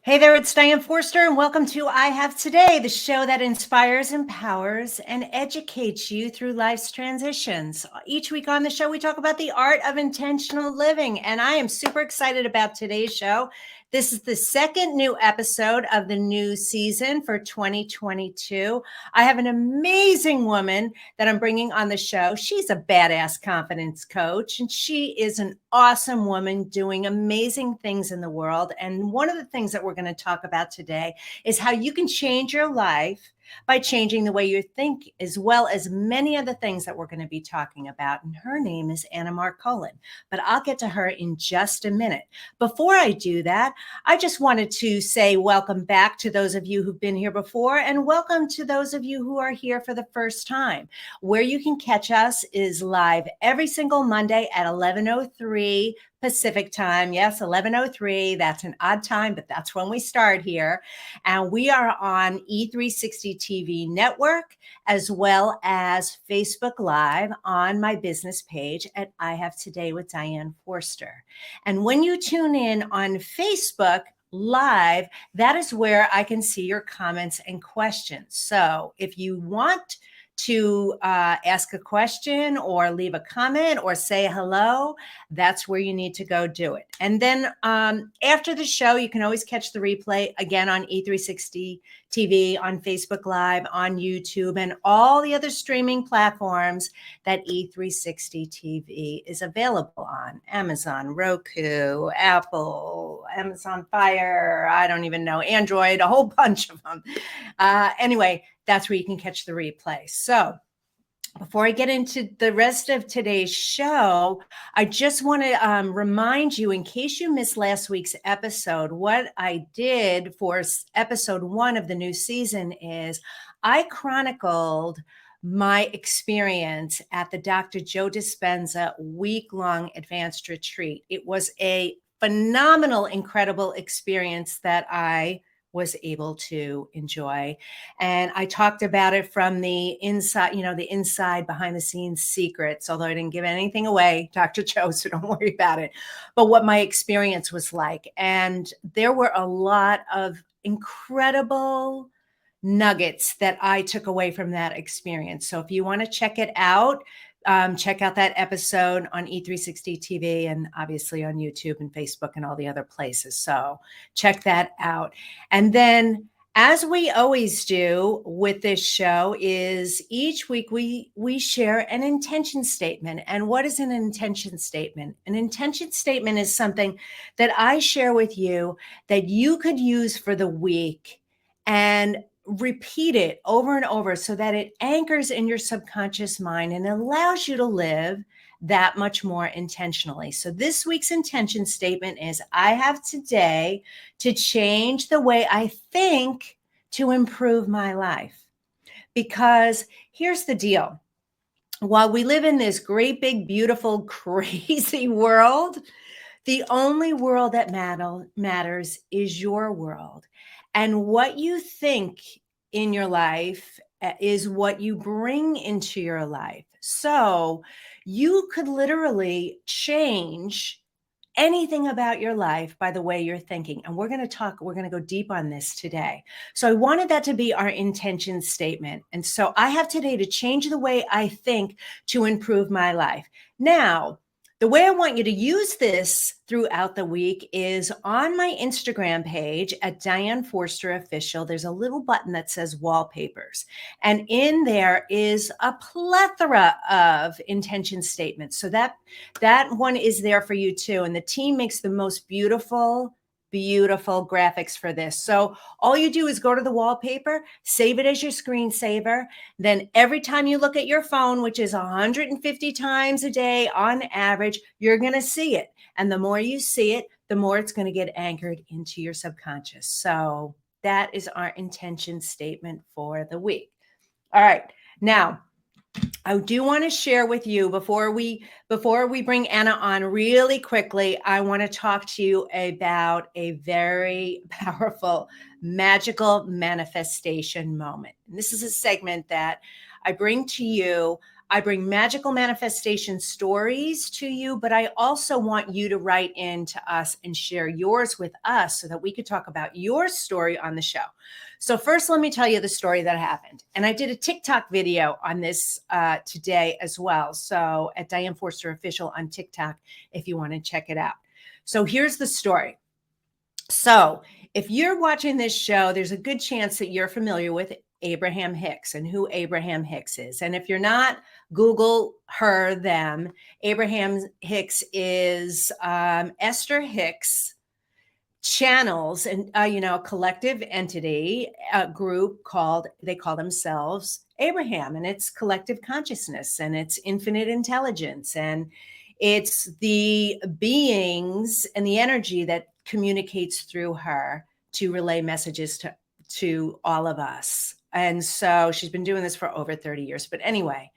Hey there, it's Diane Forster, and welcome to I Have Today, the show that inspires, empowers, and educates you through life's transitions. Each week on the show, we talk about the art of intentional living, and I am super excited about today's show. This is the second new episode of the new season for 2022. I have an amazing woman that I'm bringing on the show. She's a badass confidence coach, and she is an awesome woman doing amazing things in the world. And one of the things that we're going to talk about today is how you can change your life by changing the way you think, as well as many other things that we're going to be talking about. And her name is Anna Marcolin, but I'll get to her in just a minute. Before I do that, I just wanted to say welcome back to those of you who've been here before, and welcome to those of you who are here for the first time. Where you can catch us is live every single Monday at 11:03 Pacific time. Yes, 11:03. That's an odd time, but that's when we start here. And we are on E360 TV network, as well as Facebook Live on my business page at I Have Today with Diane Forster. And when you tune in on Facebook Live, that is where I can see your comments and questions. So if you want to ask a question or leave a comment or say hello, that's where you need to go do it. And then after the show, you can always catch the replay again on E360 TV, on Facebook Live, on YouTube, and all the other streaming platforms that E360 TV is available on. Amazon, Roku, Apple, Amazon Fire, I don't even know, Android, a whole bunch of them. Anyway, that's where you can catch the replay. So before I get into the rest of today's show, I just want to remind you, in case you missed last week's episode, what I did for episode 1 of the new season is I chronicled my experience at the Dr. Joe Dispenza week-long advanced retreat. It was a phenomenal, incredible experience that I was able to enjoy. And I talked about it from the inside, the inside behind the scenes secrets, although I didn't give anything away, Dr. Joe, so don't worry about it. But what my experience was like. And there were a lot of incredible nuggets that I took away from that experience. So if you want to check it out, check out that episode on E360 TV and obviously on YouTube and Facebook and all the other places. So check that out. And then, as we always do with this show, is each week we share an intention statement. And what is an intention statement? An intention statement is something that I share with you that you could use for the week and repeat it over and over so that it anchors in your subconscious mind and allows you to live that much more intentionally. So this week's intention statement is, I have today to change the way I think to improve my life. Because here's the deal. While we live in this great, big, beautiful, crazy world, the only world that matters is your world. And what you think in your life is what you bring into your life. So you could literally change anything about your life by the way you're thinking. And we're going to go deep on this today. So I wanted that to be our intention statement. And so I have today to change the way I think to improve my life. Now, the way I want you to use this throughout the week is on my Instagram page at Diane Forster Official. There's a little button that says wallpapers. And in there is a plethora of intention statements. So that one is there for you too. And the team makes the most beautiful graphics for this. So all you do is go to the wallpaper, save it as your screensaver. Then every time you look at your phone, which is 150 times a day on average, you're going to see it. And the more you see it, the more it's going to get anchored into your subconscious. So that is our intention statement for the week. All right. Now, I do want to share with you before we bring Anna on really quickly, I want to talk to you about a very powerful, magical manifestation moment. And this is a segment that I bring to you I bring magical manifestation stories to you, but I also want you to write in to us and share yours with us so that we could talk about your story on the show. So first, let me tell you the story that happened. And I did a TikTok video on this today as well. So at Diane Forster Official on TikTok, if you want to check it out. So here's the story. So if you're watching this show, there's a good chance that you're familiar with Abraham Hicks and who Abraham Hicks is. And if you're not, Google her, them. Abraham Hicks is Esther Hicks channels and a collective entity, a group called, they call themselves Abraham, and it's collective consciousness and it's infinite intelligence, and it's the beings and the energy that communicates through her to relay messages to all of us. And so she's been doing this for over 30 years. But anyway,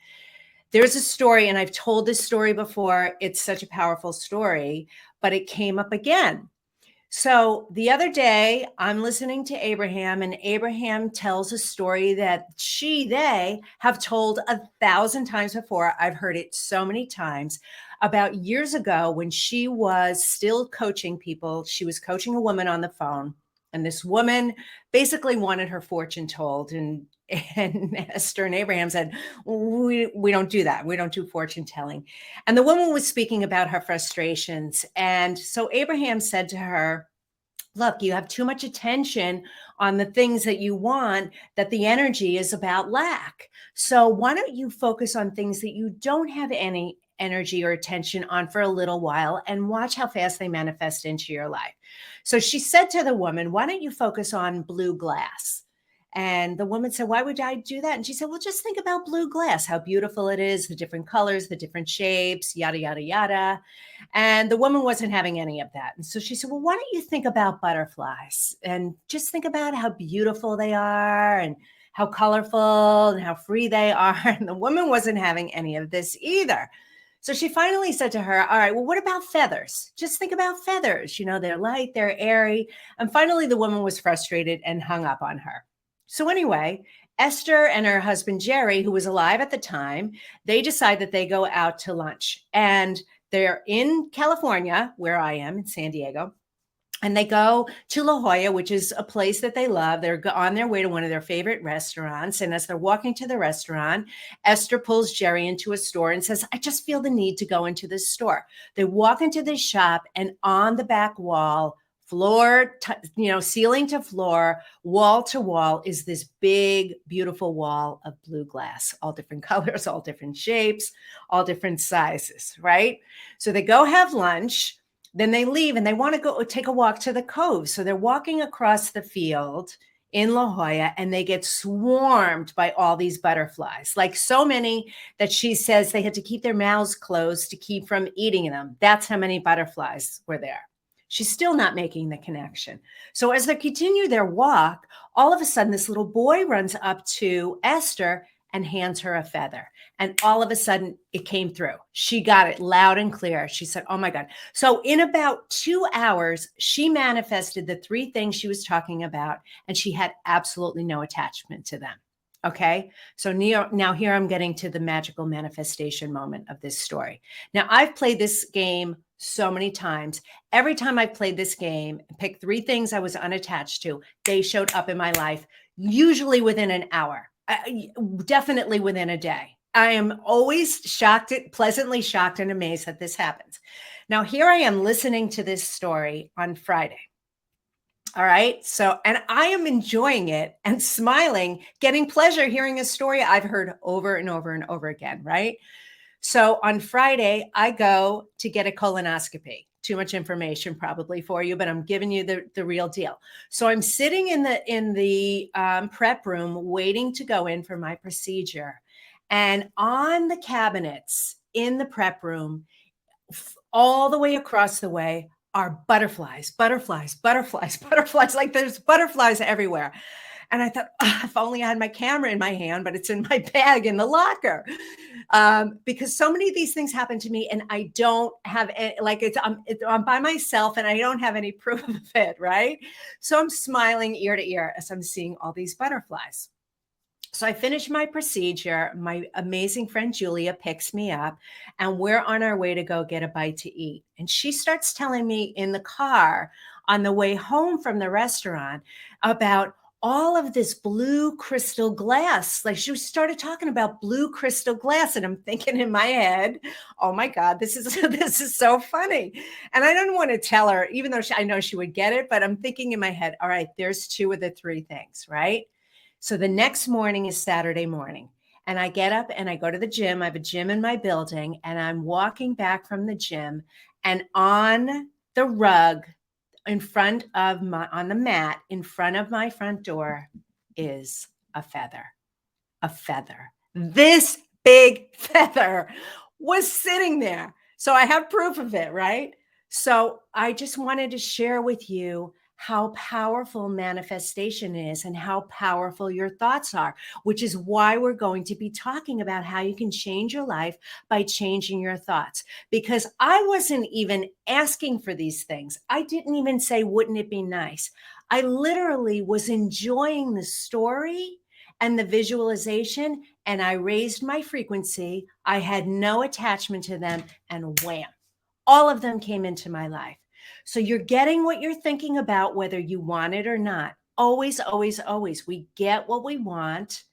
there's a story, and I've told this story before. It's such a powerful story, but it came up again. So the other day, I'm listening to Abraham, and Abraham tells a story that they have told 1,000 times before. I've heard it so many times about years ago when she was still coaching people. She was coaching a woman on the phone, and this woman basically wanted her fortune told. And Esther and Abraham said, we don't do that. We don't do fortune telling. And the woman was speaking about her frustrations. And so Abraham said to her, look, you have too much attention on the things that you want, that the energy is about lack. So why don't you focus on things that you don't have any energy or attention on for a little while, and watch how fast they manifest into your life. So she said to the woman, why don't you focus on blue glass? And the woman said, why would I do that? And she said, well, just think about blue glass, how beautiful it is, the different colors, the different shapes, yada, yada, yada. And the woman wasn't having any of that. And so she said, well, why don't you think about butterflies and just think about how beautiful they are and how colorful and how free they are. And the woman wasn't having any of this either. So she finally said to her, all right, well, what about feathers? Just think about feathers. They're light, they're airy. And finally, the woman was frustrated and hung up on her. So anyway, Esther and her husband, Jerry, who was alive at the time, they decide that they go out to lunch. And they're in California, where I am, in San Diego. And they go to La Jolla, which is a place that they love. They're on their way to one of their favorite restaurants. And as they're walking to the restaurant, Esther pulls Jerry into a store and says, I just feel the need to go into this store. They walk into this shop, and on the back wall, ceiling to floor, wall to wall, is this big, beautiful wall of blue glass, all different colors, all different shapes, all different sizes, right? So they go have lunch. Then they leave and they want to go take a walk to the cove. So they're walking across the field in La Jolla, and they get swarmed by all these butterflies, like so many that she says they had to keep their mouths closed to keep from eating them. That's how many butterflies were there. She's still not making the connection. So as they continue their walk, all of a sudden, this little boy runs up to Esther and hands her a feather. And all of a sudden, it came through. She got it loud and clear. She said, oh my God. So in about 2 hours, she manifested the 3 things she was talking about, and she had absolutely no attachment to them. Okay. So now here I'm getting to the magical manifestation moment of this story. Now, I've played this game so many times. Every time I've played this game, picked 3 things I was unattached to, they showed up in my life, usually within an hour, definitely within a day. I am always pleasantly shocked and amazed that this happens. Now, here I am listening to this story on Friday. All right. So, and I am enjoying it and smiling, getting pleasure hearing a story I've heard over and over and over again. Right. So on Friday, I go to get a colonoscopy. Too much information probably for you, but I'm giving you the real deal. So I'm sitting in the prep room waiting to go in for my procedure. And on the cabinets in the prep room, all the way across the way, are butterflies. Like there's butterflies everywhere. And I thought, if only I had my camera in my hand, but it's in my bag in the locker. Because so many of these things happen to me, and I don't have I'm by myself and I don't have any proof of it. Right. So I'm smiling ear to ear as I'm seeing all these butterflies. So I finish my procedure. My amazing friend Julia picks me up, and we're on our way to go get a bite to eat. And she starts telling me in the car on the way home from the restaurant about all of this blue crystal glass. Like she started talking about blue crystal glass, and I'm thinking in my head, "Oh my God, this is this is so funny." And I don't want to tell her, even though I know she would get it. But I'm thinking in my head, "All right, there's two of the three things, right?" So the next morning is Saturday morning. And I get up and I go to the gym. I have a gym in my building, and I'm walking back from the gym. And on the rug in front of on the mat in front of my front door is a feather. A feather. This big feather was sitting there. So I have proof of it, right? So I just wanted to share with you how powerful manifestation is and how powerful your thoughts are, which is why we're going to be talking about how you can change your life by changing your thoughts. Because I wasn't even asking for these things. I didn't even say, wouldn't it be nice? I literally was enjoying the story and the visualization, and I raised my frequency. I had no attachment to them, and wham, all of them came into my life. So you're getting what you're thinking about, whether you want it or not. Always, always, always. We get what we want,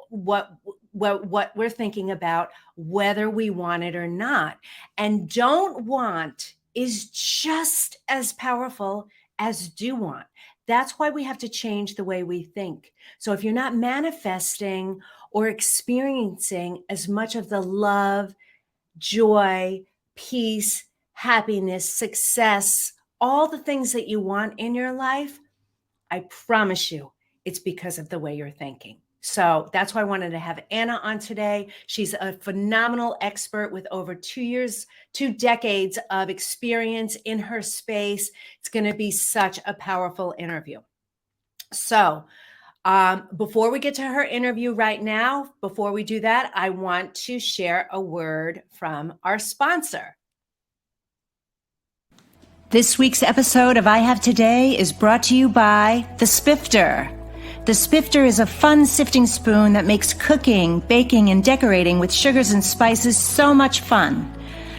what we're thinking about, whether we want it or not. And don't want is just as powerful as do want. That's why we have to change the way we think. So if you're not manifesting or experiencing as much of the love, joy, peace, happiness, success, all the things that you want in your life, I promise you it's because of the way you're thinking. So that's why I wanted to have Anna on today. She's a phenomenal expert with over 2 years, 2 decades of experience in her space. It's going to be such a powerful interview. So before we get to her interview right now, before we do that, I want to share a word from our sponsor. This week's episode of I Have Today is brought to you by the Spifter. The Spifter is a fun sifting spoon that makes cooking, baking, and decorating with sugars and spices so much fun.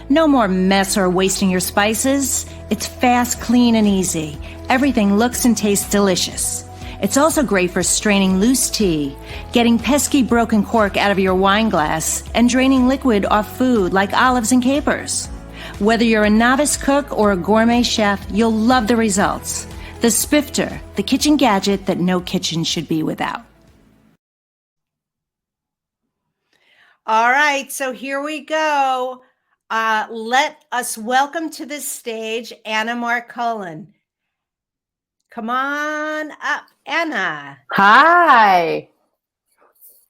No more mess or wasting your spices. It's fast, clean, and easy. Everything looks and tastes delicious. It's also great for straining loose tea, getting pesky broken cork out of your wine glass, and draining liquid off food like olives and capers. Whether you're a novice cook or a gourmet chef, you'll love the results. The Spifter, the kitchen gadget that no kitchen should be without. All right, so here we go. Let us welcome to the stage Anna Marcolin. Come on up, Anna. Hi.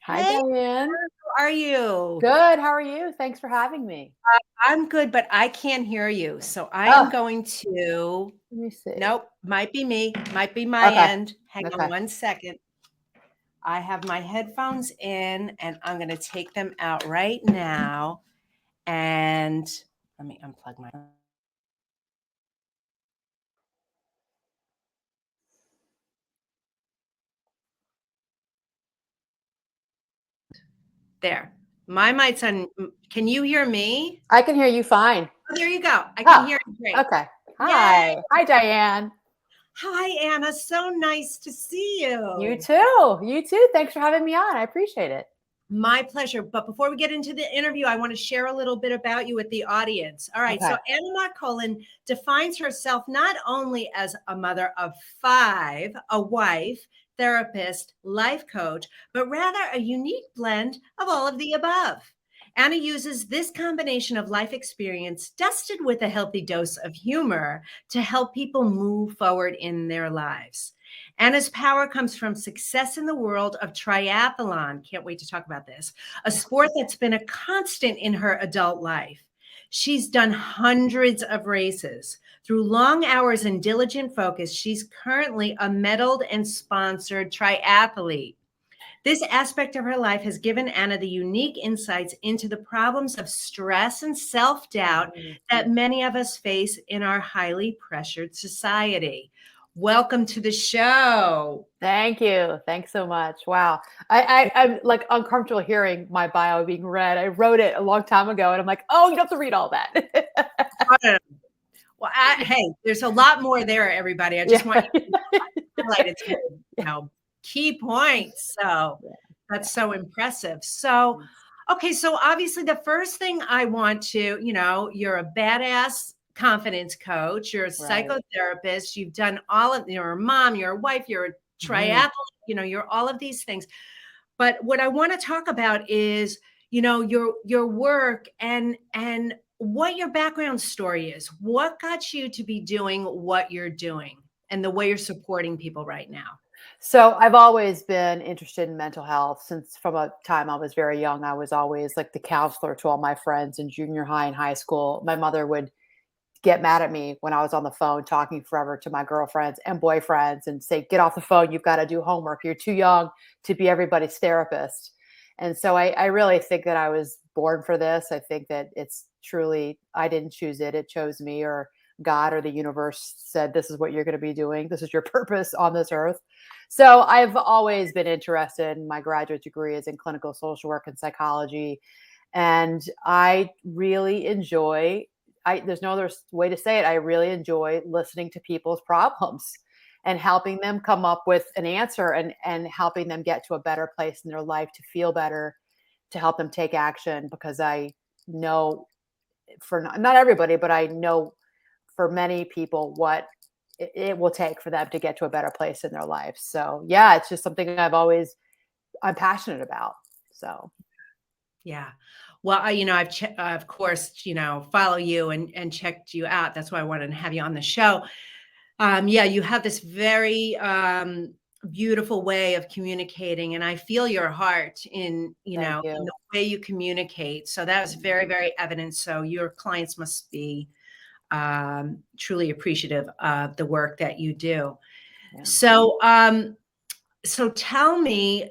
Hi, Hey, Diane. how are you? Good. How are you? Thanks for having me. I'm good, but I can't hear you. So I am going to, Let me see. nope, might be me, might be my end. Hang on 1 second. I have my headphones in and I'm going to take them out right now. And let me unplug my. There. My mic's on. Can you hear me? I can hear you fine. Oh, there you go. I can hear you great. Okay. Hi. Yay. Hi, Diane. Hi, Anna. So nice to see you. You too. You too. Thanks for having me on. I appreciate it. My pleasure. But before we get into the interview, I want to share a little bit about you with the audience. All right. Okay. So Anna Marcolin defines herself not only as a mother of 5, a wife, therapist, life coach, but rather a unique blend of all of the above. Anna uses this combination of life experience, dusted with a healthy dose of humor, to help people move forward in their lives. Anna's power comes from success in the world of triathlon. Can't wait to talk about this. A sport that's been a constant in her adult life. She's done hundreds of races. Through long hours and diligent focus, she's currently a medaled and sponsored triathlete. This aspect of her life has given Anna the unique insights into the problems of stress and self-doubt that many of us face in our highly pressured society. Welcome to the show. Thank you. Thanks so much. Wow. I'm like uncomfortable hearing my bio being read. I wrote it a long time ago and I'm like, oh, you don't have to read all that. Well, hey, there's a lot more there, everybody. I just Yeah. want you to highlight some, key points. So that's so impressive. So, okay, so obviously the first thing I want to, you're a badass confidence coach, you're a Right. psychotherapist, you've done you're a mom, you're a wife, you're a triathlete, you're all of these things. But what I want to talk about is, your work and what your background story is. What got you to be doing what you're doing and the way you're supporting people right now? So I've always been interested in mental health since from a time I was very young. I was always like the counselor to all my friends in junior high and high school. My mother would get mad at me when I was on the phone talking forever to my girlfriends and boyfriends and say, get off the phone. You've got to do homework. You're too young to be everybody's therapist. And so I really think that I was born for this. I think that it's truly, I didn't choose it. It chose me, or God or the universe said, this is what you're going to be doing. This is your purpose on this earth. So I've always been interested. My graduate degree is in clinical social work and psychology. And I really enjoy, there's no other way to say it. I really enjoy listening to people's problems and helping them come up with an answer, and helping them get to a better place in their life, to feel better, to help them take action. Because I know, for not everybody, but I know for many people what it will take for them to get to a better place in their life. So yeah, it's just something I'm passionate about. So. Yeah. Well, I've of course, follow you and checked you out. That's why I wanted to have you on the show. Yeah, you have this very beautiful way of communicating, and I feel your heart in, Thank in you. the way you communicate. So that was very, very evident. So your clients must be truly appreciative of the work that you do. Yeah. So tell me,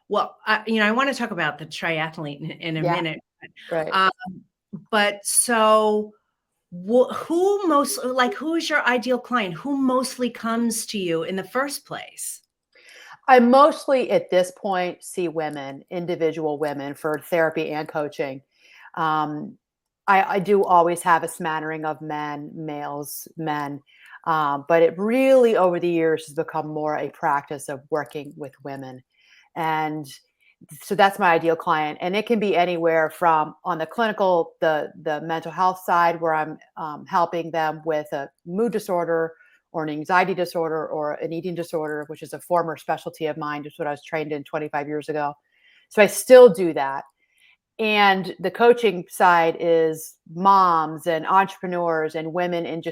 well, I want to talk about the triathlete in a Yeah. minute. Right. Um, but so who's your ideal client? Who mostly comes to you in the first place? I mostly at this point see women, individual women, for therapy and coaching. Um, I do always have a smattering of men, but it really over the years has become more a practice of working with women. And so that's my ideal client. And it can be anywhere from on the clinical, the mental health side, where I'm helping them with a mood disorder or an anxiety disorder or an eating disorder, which is a former specialty of mine, just what I was trained in 25 years ago. So I still do that. And the coaching side is moms and entrepreneurs and women in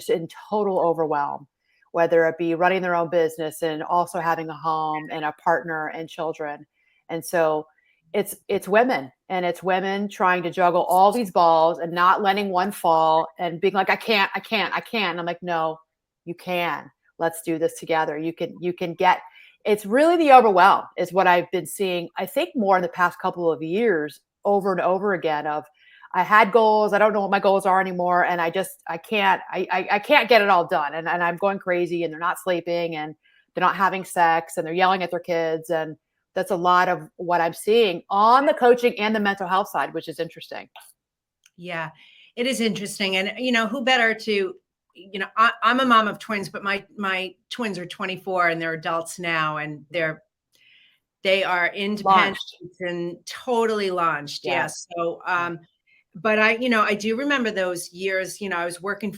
total overwhelm, whether it be running their own business and also having a home and a partner and children. And so it's women, and it's women trying to juggle all these balls and not letting one fall and being like, I can't. And I'm like, no, you can. Let's do this together. You can get, it's really the overwhelm is what I've been seeing, I think, more in the past couple of years, over and over again, of I had goals. I don't know what my goals are anymore. And I can't get it all done. And I'm going crazy, and they're not sleeping, and they're not having sex, and they're yelling at their kids. And that's a lot of what I'm seeing on the coaching and the mental health side, which is interesting. Yeah, it is interesting. And, who better to, I'm a mom of twins, but my twins are 24 and they're adults now, and they are independent Launched. and totally launched. Yes. Yes. So, but I do remember those years, I was working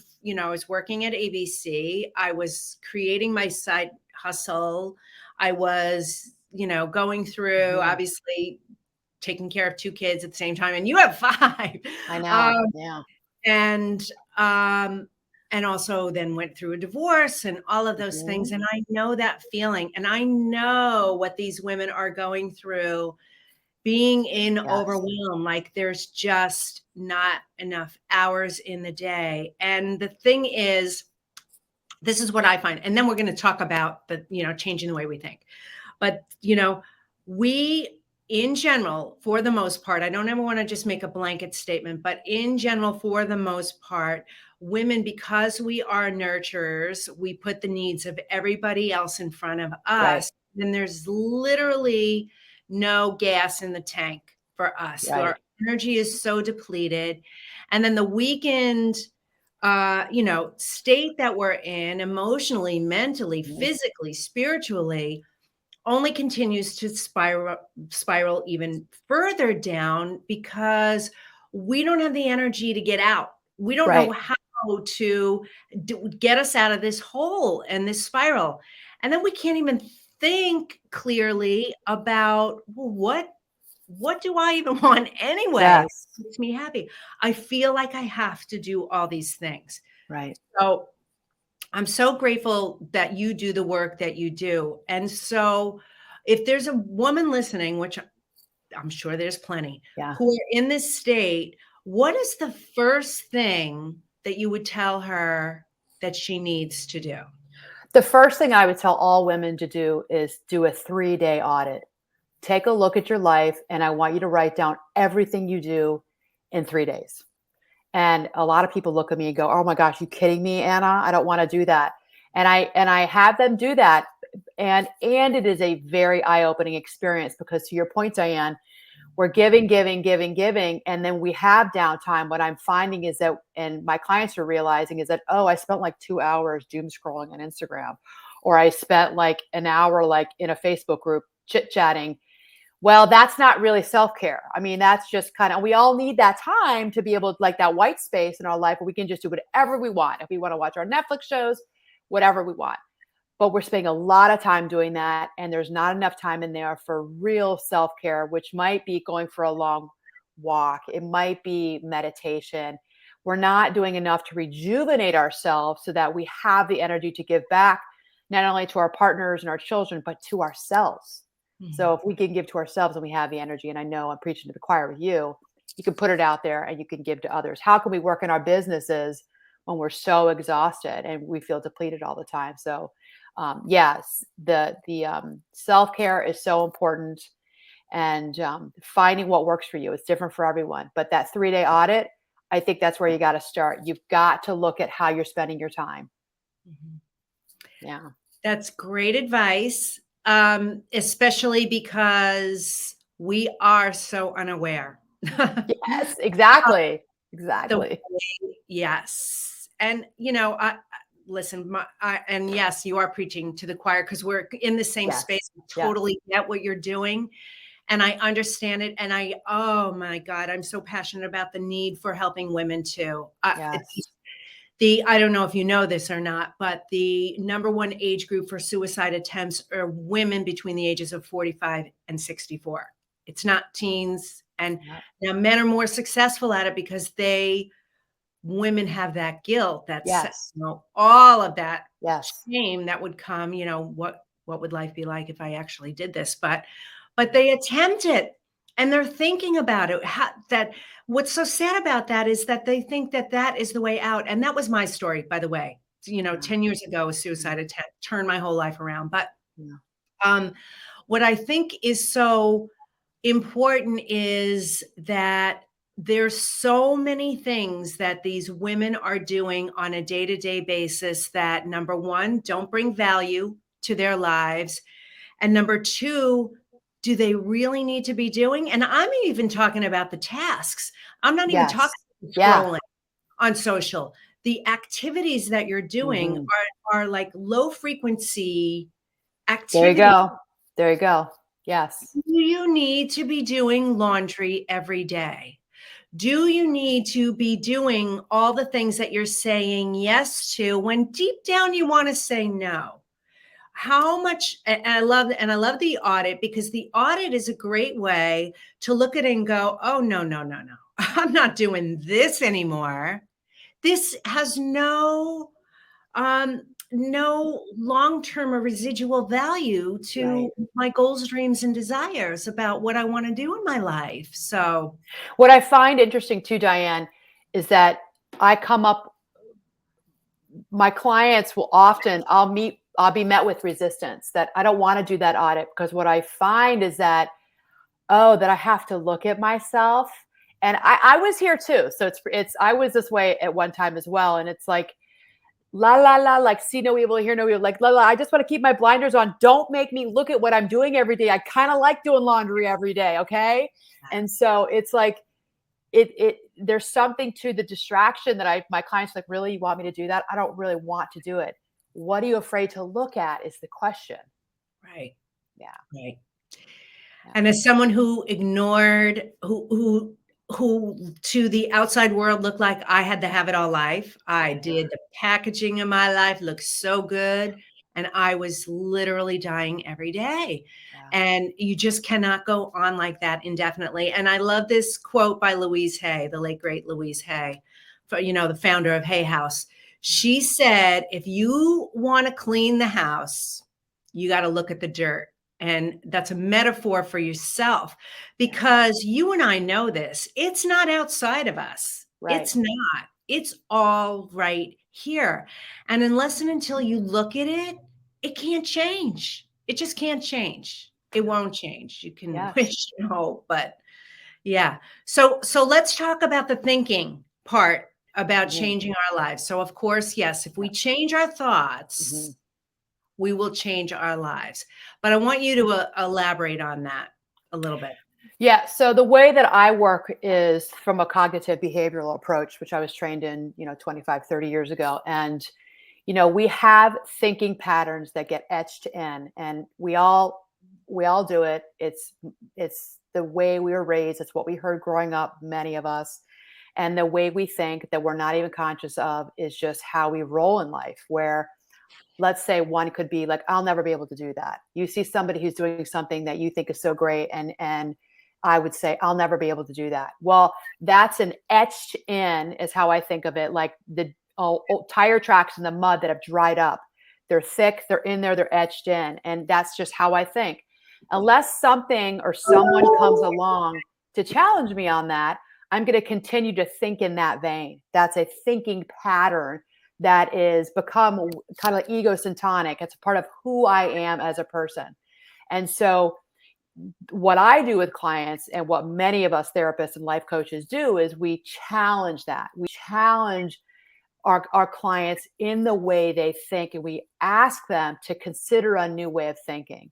at ABC. I was creating my side hustle. I was, going through, Mhm. obviously, taking care of two kids at the same time, and you have five. I Um, know. Yeah. and um, and also then went through a divorce and all of those things. Mhm. And I know that feeling, and I know what these women are going through, being in Yes. overwhelm, like there's just not enough hours in the day. And the thing is, this is what I find, and then we're going to talk about the, changing the way we think. But, we, in general, for the most part, I don't ever want to just make a blanket statement, but in general, for the most part, women, because we are nurturers, we put the needs of everybody else in front of us. Right. Then there's literally no gas in the tank for us. Our Right. energy is so depleted. And then the weakened, state that we're in emotionally, mentally, Mhm. physically, spiritually, only continues to spiral even further down because we don't have the energy to get out. We don't know Right. how to get us out of this hole and this spiral. And then we can't even think clearly about, well, what do I even want anyway? Yes. What makes me happy? I feel like I have to do all these things. Right. So I'm so grateful that you do the work that you do. And so, if there's a woman listening, which I'm sure there's plenty, Yeah. who are in this state, what is the first thing that you would tell her that she needs to do? The first thing I would tell all women to do is do a 3-day audit. Take a look at your life, and I want you to write down everything you do in 3 days. And a lot of people look at me and go, "Oh my gosh, you kidding me, Anna? I don't want to do that." And I have them do that, and it is a very eye-opening experience because, to your point, Diane, we're giving, giving, giving, giving, and then we have downtime. What I'm finding is that, and my clients are realizing, is that, oh, I spent like 2 hours doom scrolling on Instagram, or I spent like an hour like in a Facebook group chit chatting. Well, that's not really self-care. I mean, that's just kind of, we all need that time to be able to, like, that white space in our life where we can just do whatever we want. If we want to watch our Netflix shows, whatever we want. But we're spending a lot of time doing that. And there's not enough time in there for real self-care, which might be going for a long walk. It might be meditation. We're not doing enough to rejuvenate ourselves so that we have the energy to give back, not only to our partners and our children, but to ourselves. So Mhm. if we can give to ourselves and we have the energy, and I know I'm preaching to the choir with you, you can put it out there and you can give to others. How can we work in our businesses when we're so exhausted and we feel depleted all the time? So, yes, the self care is so important, and finding what works for you. It's different for everyone, but that 3-day audit, I think that's where you got to start. You've got to look at how you're spending your time. Mhm. Yeah. That's great advice, especially because we are so unaware. Yes, exactly. The Exactly. way, yes. And, listen, and yes, you are preaching to the choir because we're in the same Yes. space. I Yes. totally get what you're doing and I understand it. And oh my God, I'm so passionate about the need for helping women too. Yes. I don't know if you know this or not, but the number one age group for suicide attempts are women between the ages of 45 and 64. It's not teens. And Yep. now men are more successful at it because women have that guilt, Yes. all of that Yes. shame that would come, what would life be like if I actually did this? But they attempt it and they're thinking about it. That what's so sad about that is that they think that that is the way out. And that was my story, by the way. Yeah. 10 years ago, a Yeah. suicide attempt turned my whole life around. But Yeah. um, what I think is so important is that there's so many things that these women are doing on a day-to-day basis that, number one, don't bring value to their lives, and number two, do they really need to be doing? And I'm even talking about the tasks. I'm not even talking Yes. about Yeah. scrolling on social. The activities that you're doing Mhm. are like low frequency There you activities. go. There you go. Yes. Do you need to be doing laundry every day? Do you need to be doing all the things that you're saying yes to when deep down you want to say no? How much, and I love the audit because the audit is a great way to look at it and go, oh, no, no, no, no. I'm not doing this anymore. This has no long-term or residual value to Right. my goals, dreams, and desires about what I want to do in my life. So, What I find interesting too, Diane, is that I come up, my clients will often, I'll be met with resistance that I don't want to do that audit because what I find is that, oh, that I have to look at myself And I was here too. So I was this way at one time as well. And it's like, la, la, la, like see no evil, hear no evil, like la, la, I just want to keep my blinders on. Don't make me look at what I'm doing every day. I kind of like doing laundry every day. Okay. And so it's like, there's something to the distraction that my clients like, really, you want me to do that? I don't really want to do it. What are you afraid to look at is the question. Right. Yeah. Right. Yeah. And as someone who ignored, who to the outside world looked like I had the have it all life, I did the packaging of my life looked so good. And I was literally dying every day. Yeah. And you just cannot go on like that indefinitely. And I love this quote by Louise Hay, the late great Louise Hay, the founder of Hay House. She said, if you want to clean the house, you got to look at the dirt. And that's a metaphor for yourself, because you and I know this. It's not outside of us. Right. It's not. It's all right here. And unless and until you look at it, it can't change. It just can't change. It won't change. You can wish and hope, but yeah. So let's talk about the thinking part about changing our lives. So of course, yes, if we change our thoughts, we will change our lives. But I want you to elaborate on that a little bit. Yeah. So the way that I work is from a cognitive behavioral approach, which I was trained in, 25, 30 years ago. And, we have thinking patterns that get etched in, and we all do it. It's the way we were raised. It's what we heard growing up, many of us. And the way we think that we're not even conscious of is just how we roll in life, where let's say one could be like, I'll never be able to do that. You see somebody who's doing something that you think is so great. And I would say, I'll never be able to do that. Well, that's an etched in is how I think of it. Like the tire tracks in the mud that have dried up. They're thick, they're in there, they're etched in. And that's just how I think. Unless something or someone comes along to challenge me on that, I'm going to continue to think in that vein. That's a thinking pattern that is become kind of like egocentric. It's a part of who I am as a person. And so what I do with clients and what many of us therapists and life coaches do is we challenge that. We challenge our clients in the way they think, and we ask them to consider a new way of thinking.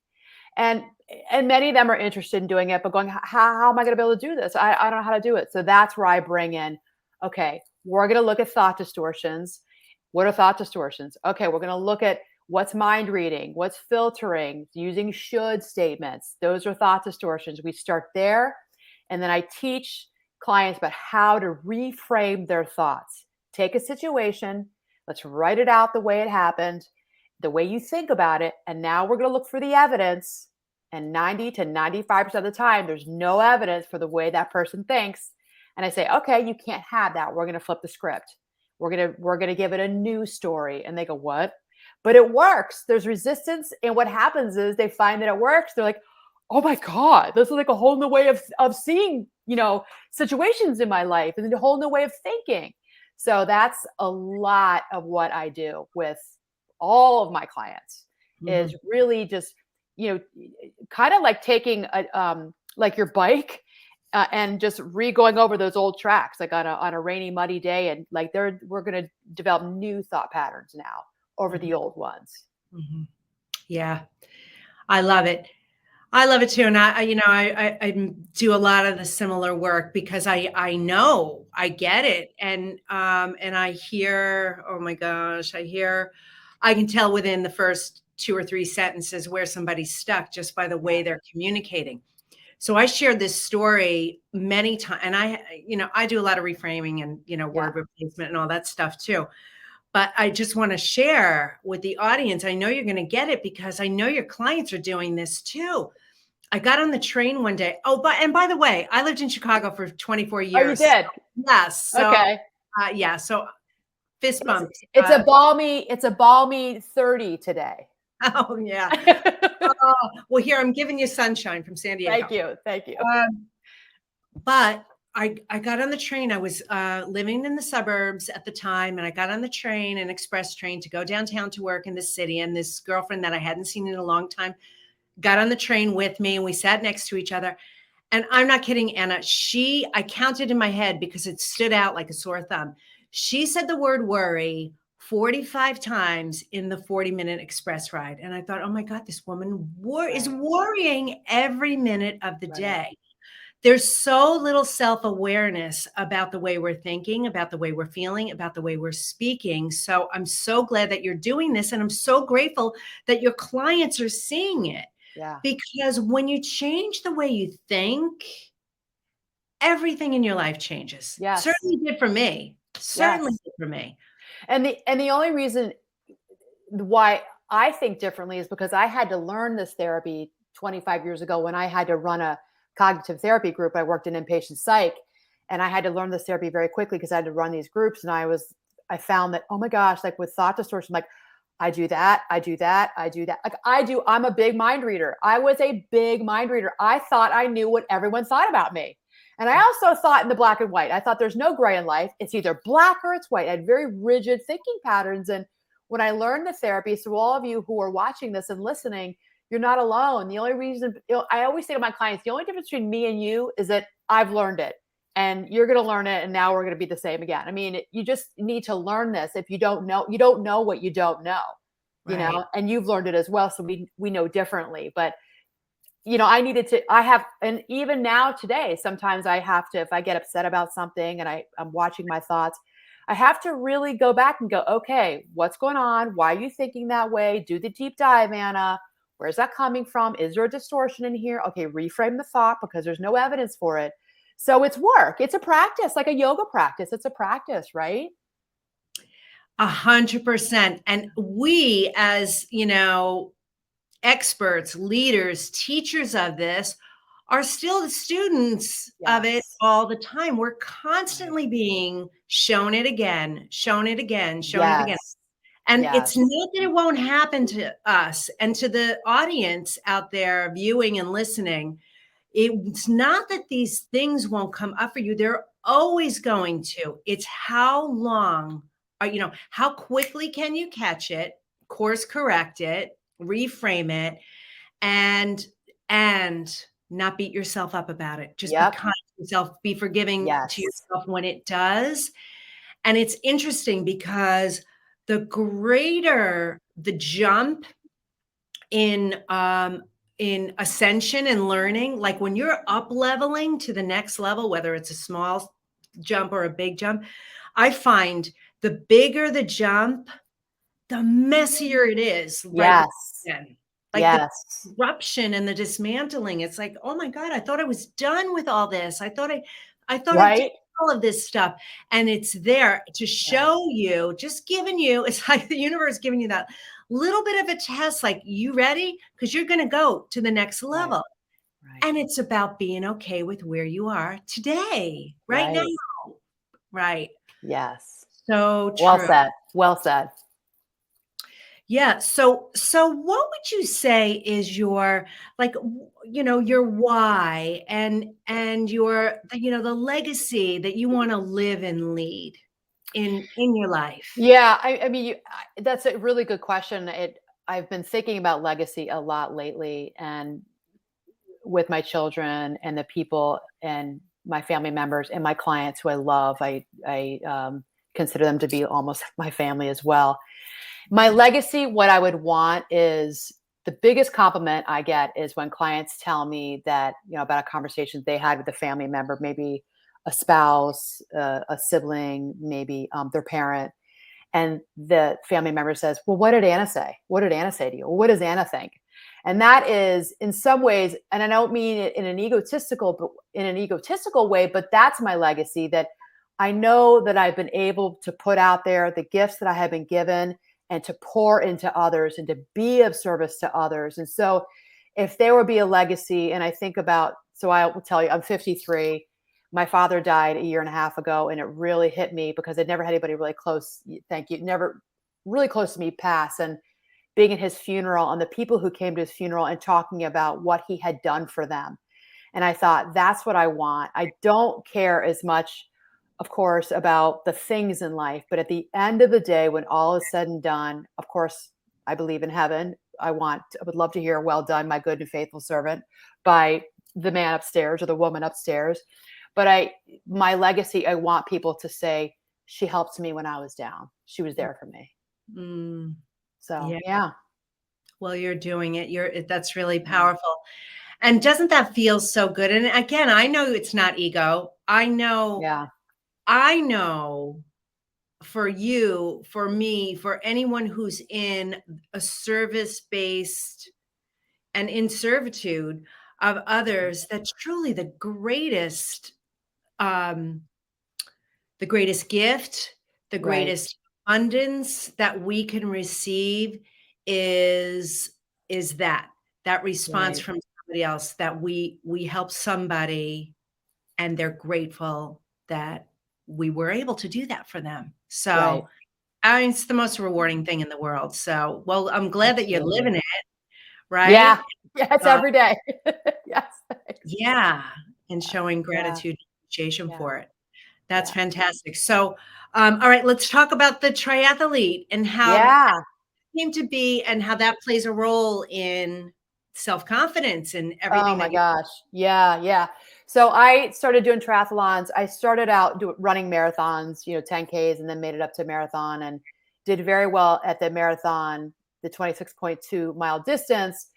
And many of them are interested in doing it, but going, how am I going to be able to do this? I don't know how to do it. So that's where I bring in, okay, we're going to look at thought distortions. What are thought distortions? Okay, we're going to look at what's mind reading, what's filtering, using should statements. Those are thought distortions. We start there. And then I teach clients about how to reframe their thoughts. Take a situation, let's write it out the way it happened, the way you think about it. And now we're going to look for the evidence. And 90 to 95% of the time, there's no evidence for the way that person thinks. And I say, okay, you can't have that. We're going to flip the script. We're going to give it a new story. And they go, what? But it works. There's resistance. And what happens is they find that it works. They're like, oh my God, this is like a whole new way of seeing, situations in my life, and a whole new way of thinking. So that's a lot of what I do with all of my clients is really just, kind of like taking like your bike and just going over those old tracks, like on a rainy, muddy day. And like we're going to develop new thought patterns now over the old ones. Yeah. I love it. I love it too. And I do a lot of the similar work because I know I get it. And I hear, oh my gosh, I can tell within the first 2 or 3 sentences where somebody's stuck just by the way they're communicating. So I shared this story many times, and I do a lot of reframing and, word replacement and all that stuff too. But I just want to share with the audience. I know you're going to get it because I know your clients are doing this too. I got on the train one day. Oh, and by the way, I lived in Chicago for 24 years. Oh, you did? Yes. So, okay. Yeah. So fist bumps. It's a balmy 30 today. Oh yeah. Well, here I'm giving you sunshine from San Diego. Thank you. But I got on the train. I was living in the suburbs at the time, and I got on the train, an express train, to go downtown to work in the city. And this girlfriend that I hadn't seen in a long time got on the train with me, and we sat next to each other. And I'm not kidding, Anna. I counted in my head because it stood out like a sore thumb. She said the word worry 45 times in the 40-minute express ride. And I thought, oh my God, this woman is Right. worrying every minute of the Right. day. There's so little self-awareness about the way we're thinking, about the way we're feeling, about the way we're speaking. So I'm so glad that you're doing this. And I'm so grateful that your clients are seeing it. Yeah. Because when you change the way you think, everything in your life changes. Yes. Certainly did for me. Certainly Yes. did for me. And the only reason why I think differently is because I had to learn this therapy 25 years ago when I had to run a cognitive therapy group. I worked in inpatient psych, and I had to learn this therapy very quickly because I had to run these groups. And I found that, oh my gosh, like with thought distortion, like I do that, I do that, I do that. I'm a big mind reader. I was a big mind reader. I thought I knew what everyone thought about me. And I also thought in the black and white. I thought there's no gray in life. It's either black or it's white. I had very rigid thinking patterns. And when I learned the therapy, so all of you who are watching this and listening, you're not alone. The only reason, I always say to my clients, the only difference between me and you is that I've learned it and you're going to learn it. And now we're going to be the same again. I mean, you just need to learn this. If you don't know what you don't know, Right. and you've learned it as well. So we know differently, but and even now today, sometimes I have to, if I get upset about something and I'm watching my thoughts, I have to really go back and go, okay, what's going on? Why are you thinking that way? Do the deep dive, Anna. Where's that coming from? Is there a distortion in here? Okay, reframe the thought because there's no evidence for it. So it's work. It's a practice, like a yoga practice. It's a practice, right? 100%. And we, as experts, leaders, teachers of this, are still the students of it Yes. all the time. We're Right. constantly being shown it again, shown it again, shown it again. Yes. And it's Yes. not that it won't happen to us and to the audience out there viewing and listening. It's not that these things won't come up for you. They're always going to. It's how long, how quickly can you catch it, course correct it, reframe it, and not beat yourself up about it. Just be Yep. kind to yourself, be forgiving to Yes. yourself when it does. And it's interesting because the greater the jump in ascension and learning, like when you're up leveling to the next level, whether it's a small jump or a big jump, I find the bigger the jump, the messier it is right Yes. then. Like the Yes. disruption and the dismantling. It's like, oh my God, I thought I was done with all this. I thought I did Right. all of this stuff. And it's there to Right. show you, just giving you, it's like the universe giving you that little bit of a test, like, you ready? Because you're going to go to the next Right. level. Right. And it's about being okay with where you are today, right now. Right. Right. Yes. So Well true. said. Well said. Yeah. So what would you say is your, like, your why and your, the legacy that you want to live and lead in your life? Yeah. I mean, that's a really good question. I've been thinking about legacy a lot lately, and with my children and the people and my family members and my clients who I love, I consider them to be almost my family as well. My legacy, what I would want is, the biggest compliment I get is when clients tell me that, about a conversation they had with a family member, maybe a spouse, a sibling, maybe their parent. And the family member says, well, what did Anna say? What did Anna say to you? Well, what does Anna think? And that is, in some ways, and I don't mean it in an egotistical way, but that's my legacy, that I know that I've been able to put out there the gifts that I have been given and to pour into others and to be of service to others. And so if there would be a legacy, and I think about, so I will tell you, I'm 53. My father died a year and a half ago, and it really hit me because I'd never had anybody really close, thank you, never really close to me pass. And being at his funeral and the people who came to his funeral and talking about what he had done for them. And I thought, that's what I want. I don't care as much, of course, about the things in life, but at the end of the day, when all is said and done, of course, I believe in heaven. I would love to hear, well done, my good and faithful servant, by the man upstairs or the woman upstairs. But my legacy, I want people to say, she helped me when I was down. She was there for me. Mm, So, yeah. yeah. Well, you're doing it. That's really powerful. And doesn't that feel so good? And again, I know it's not ego. Yeah. I know for you, for me, for anyone who's in a service-based and in servitude of others, that truly um, the greatest gift, the Right. greatest abundance that we can receive is that response Right. from somebody else, that we help somebody and they're grateful that we were able to do that for them. Right. So, I mean, it's the most rewarding thing in the world. So, well, I'm glad that you're Absolutely. living it, right? Yeah. Yeah. It's Uh, every day. Yes. Thanks. yeah, and showing Yeah. gratitude and appreciation Yeah. for it. That's Yeah. fantastic. So, all right, let's talk about the triathlete and how that Yeah. came to be and how that plays a role in self-confidence and Oh everything my that you. gosh. Yeah. Yeah. So I started doing triathlons. I started out running marathons, 10Ks, and then made it up to marathon and did very well at the marathon, the 26.2 mile distance,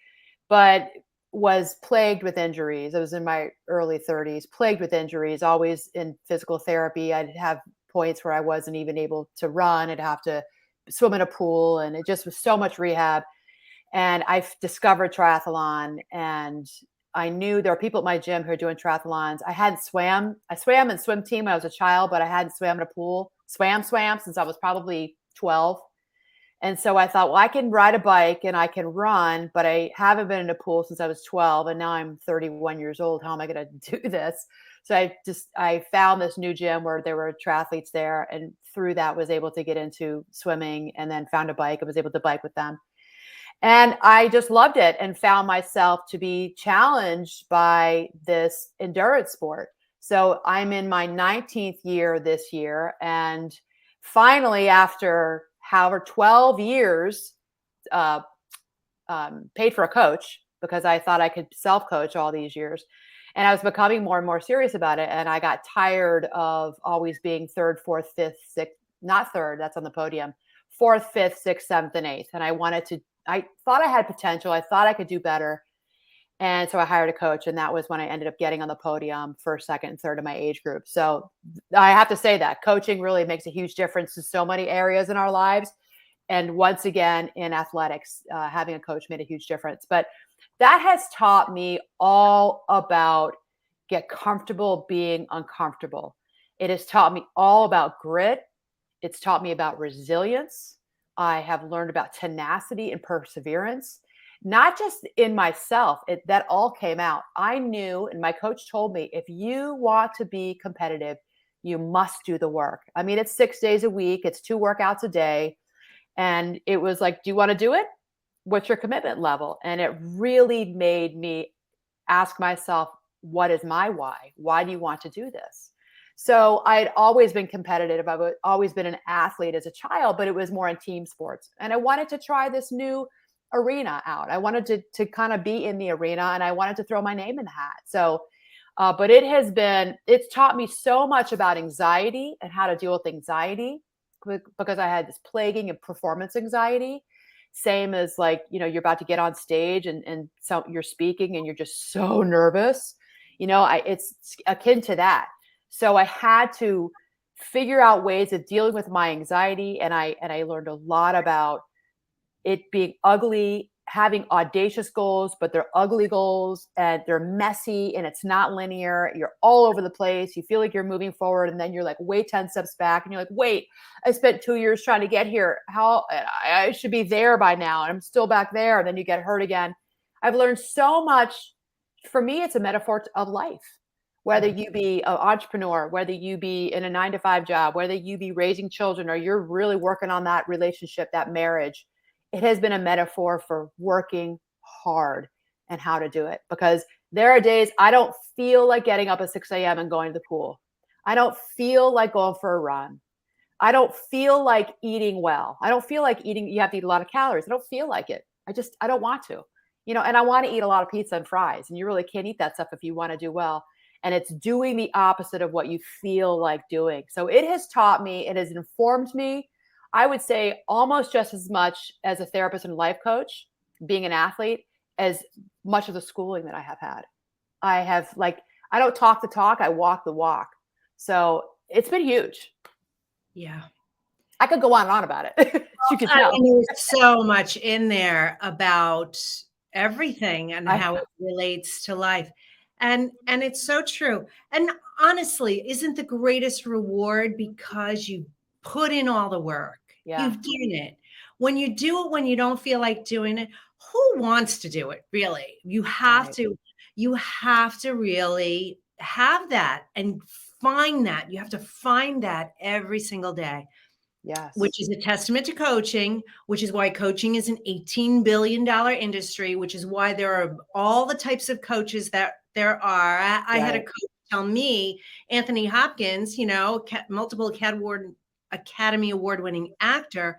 but was plagued with injuries. I was in my early 30s, plagued with injuries, always in physical therapy. I'd have points where I wasn't even able to run. I'd have to swim in a pool, and it just was so much rehab. And I've discovered triathlon, and I knew there are people at my gym who are doing triathlons. I hadn't swam. I swam in swim team when I was a child, but I hadn't swam in a pool, swam since I was probably 12. And so I thought, well, I can ride a bike and I can run, but I haven't been in a pool since I was 12. And now I'm 31 years old. How am I going to do this? So I found this new gym where there were triathletes there. And through that was able to get into swimming, and then found a bike and was able to bike with them. And I just loved it and found myself to be challenged by this endurance sport. So I'm in my 19th year this year. And finally, after however 12 years, uh, paid for a coach because I thought I could self coach all these years. And I was becoming more and more serious about it. And I got tired of always being third, fourth, fifth, sixth, not third, that's on the podium, fourth, fifth, sixth, seventh, and eighth. And I thought I had potential. I thought I could do better. And so I hired a coach. And that was when I ended up getting on the podium first, second, and third in my age group. So I have to say that coaching really makes a huge difference in so many areas in our lives. And once again, in athletics, having a coach made a huge difference. But that has taught me all about get comfortable being uncomfortable. It has taught me all about grit. It's taught me about resilience. I have learned about tenacity and perseverance, not just in myself. That all came out. I knew, and my coach told me, if you want to be competitive, you must do the work. I mean, it's 6 days a week, it's 2 workouts a day. And it was like, do you want to do it? What's your commitment level? And it really made me ask myself, what is my why? Why do you want to do this? So I'd always been competitive. I've always been an athlete as a child, but it was more in team sports. And I wanted to try this new arena out. I wanted to kind of be in the arena, and I wanted to throw my name in the hat. So, but it's taught me so much about anxiety and how to deal with anxiety, because I had this plaguing of performance anxiety. Same as, like, you're about to get on stage, and so you're speaking and you're just so nervous. It's akin to that. So I had to figure out ways of dealing with my anxiety. And I learned a lot about it being ugly, having audacious goals, but they're ugly goals and they're messy and it's not linear. You're all over the place. You feel like you're moving forward, and then you're like, wait 10 steps back, and you're like, wait, I spent 2 years trying to get here. How I should be there by now, and I'm still back there. And then you get hurt again. I've learned so much. For me, it's a metaphor of life. Whether you be an entrepreneur, whether you be in a 9 to 5 job, whether you be raising children, or you're really working on that relationship, that marriage, it has been a metaphor for working hard and how to do it. Because there are days I don't feel like getting up at 6 a.m. and going to the pool. I don't feel like going for a run. I don't feel like eating well. I don't feel like eating. You have to eat a lot of calories. I don't feel like it. I don't want to. and I want to eat a lot of pizza and fries, and you really can't eat that stuff if you want to do well. And it's doing the opposite of what you feel like doing. So it has taught me, it has informed me, I would say almost just as much as a therapist and life coach, being an athlete, as much of the schooling that I have had. I don't talk the talk, I walk the walk. So it's been huge. Yeah. I could go on and on about it. As you can tell. There's so much in there about everything and how it relates to life. And it's so true. And honestly, isn't the greatest reward because you put in all the work. Yeah. You've done it. When you do it when you don't feel like doing it, who wants to do it really? You have to really have that and find that. You have to find that every single day. Yes. Which is a testament to coaching, which is why coaching is an $18 billion industry, which is why there are all the types of coaches that there are. I had a coach tell me, Anthony Hopkins, multiple Academy Award winning actor,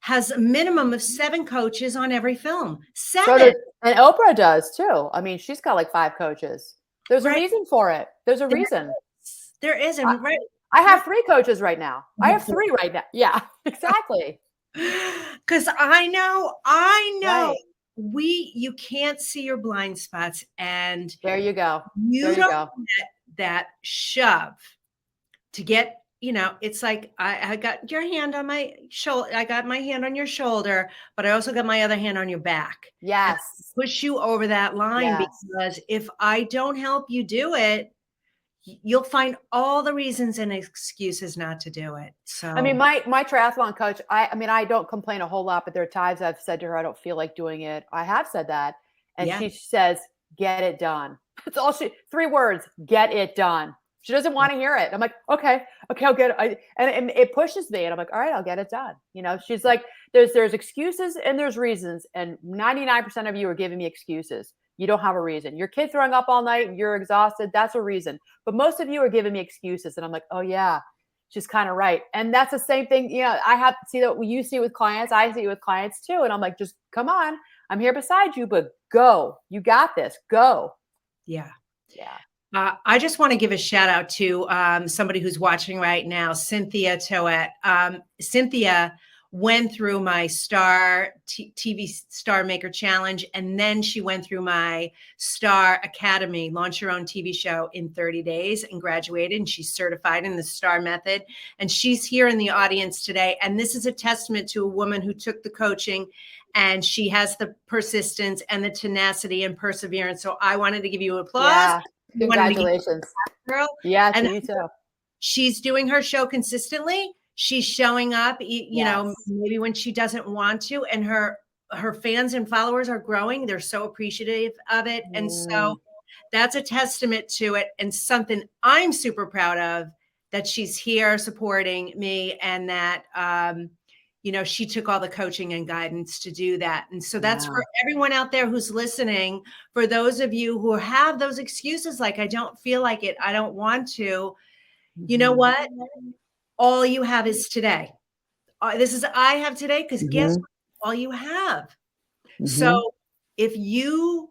has a minimum of 7 coaches on every film. 7. And Oprah does too. I mean, she's got like 5 coaches. There's a reason for it. There's a reason. There is. And I have 3 coaches right now. I have 3 right now. Yeah, exactly. Because I know right. You can't see your blind spots, and there you go. You don't get that shove to get, it's like I got your hand on my shoulder. I got my hand on your shoulder, but I also got my other hand on your back. Yes. Push you over that line, because if I don't help you do it, you'll find all the reasons and excuses not to do it. So, I mean, my triathlon coach, I don't complain a whole lot, but there are times I've said to her, I don't feel like doing it. I have said that. And she says, get it done. It's all 3 words, get it done. She doesn't want to hear it. I'm like, okay, I'll get it. And it pushes me. And I'm like, all right, I'll get it done. She's like, there's excuses and there's reasons. And 99% of you are giving me excuses. You don't have a reason. Your kid throwing up all night and you're exhausted. That's a reason. But most of you are giving me excuses. And I'm like, oh yeah, she's kind of right. And that's the same thing. I have to see that you see with clients. I see it with clients too. And I'm like, just come on. I'm here beside you, but go. You got this. Go. Yeah. Yeah. I just want to give a shout out to somebody who's watching right now, Cynthia Toet. Cynthia went through my TV Star Maker Challenge, and then she went through my Star Academy, Launch Your Own TV Show in 30 days, and graduated, and she's certified in the STAR method. And she's here in the audience today. And this is a testament to a woman who took the coaching, and she has the persistence and the tenacity and perseverance. So I wanted to give you applause. Yeah. Congratulations. Girl. Yeah, to you too. She's doing her show consistently. She's showing up, maybe when she doesn't want to, and her fans and followers are growing. They're so appreciative of it. And so that's a testament to it, and something I'm super proud of, that she's here supporting me, and that, she took all the coaching and guidance to do that. And so that's for everyone out there who's listening. For those of you who have those excuses, like, I don't feel like it, I don't want to, you know what? All you have is today. This is I have today, because guess what? All you have. So if you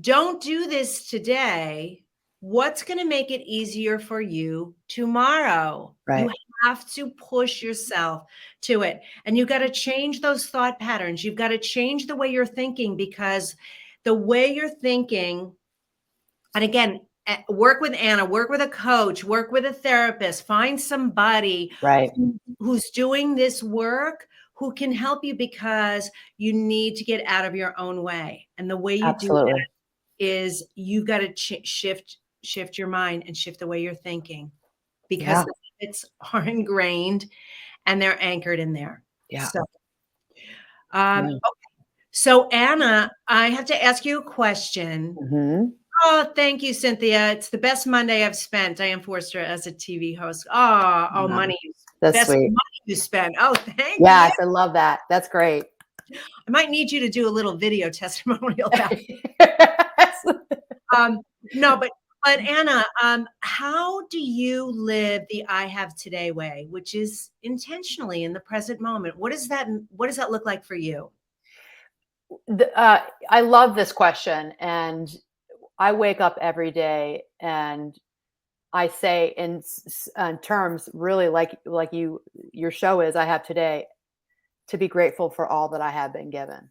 don't do this today, what's going to make it easier for you tomorrow? Right. You have to push yourself to it. And you got to change those thought patterns. You've got to change the way you're thinking, because the way you're thinking, and again, work with Anna, work with a coach, work with a therapist, find somebody who's doing this work, who can help you, because you need to get out of your own way. And the way you do that is you got to shift your mind and shift the way you're thinking, because the habits are ingrained and they're anchored in there. Yeah. So, okay. So Anna, I have to ask you a question. Oh, thank you, Cynthia. It's the best Monday I've spent. Diane Forster as a TV host. Money. That's best sweet. Money you spent. Oh, thank you. Yes, I love that. That's great. I might need you to do a little video testimonial. No, but Anna, how do you live the I Have Today way, which is intentionally in the present moment? What does that look like for you? I love this question, and I wake up every day and I say in terms really like your show is I have today, to be grateful for all that I have been given.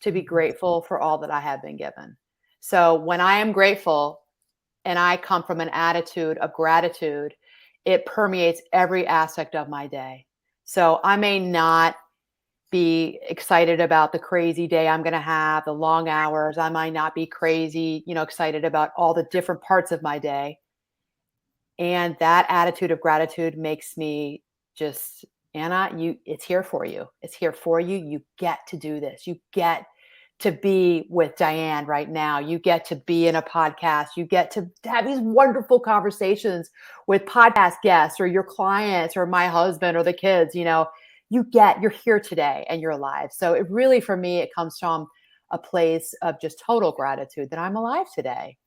To be grateful for all that I have been given. So when I am grateful and I come from an attitude of gratitude, it permeates every aspect of my day. So I may not be excited about the crazy day I'm going to have, the long hours. I might not be crazy, excited about all the different parts of my day. And that attitude of gratitude makes me just, Anna, it's here for you. It's here for you. You get to do this. You get to be with Diane right now. You get to be in a podcast. You get to have these wonderful conversations with podcast guests or your clients or my husband or the kids. You're here today and you're alive. So it really, for me, it comes from a place of just total gratitude that I'm alive today.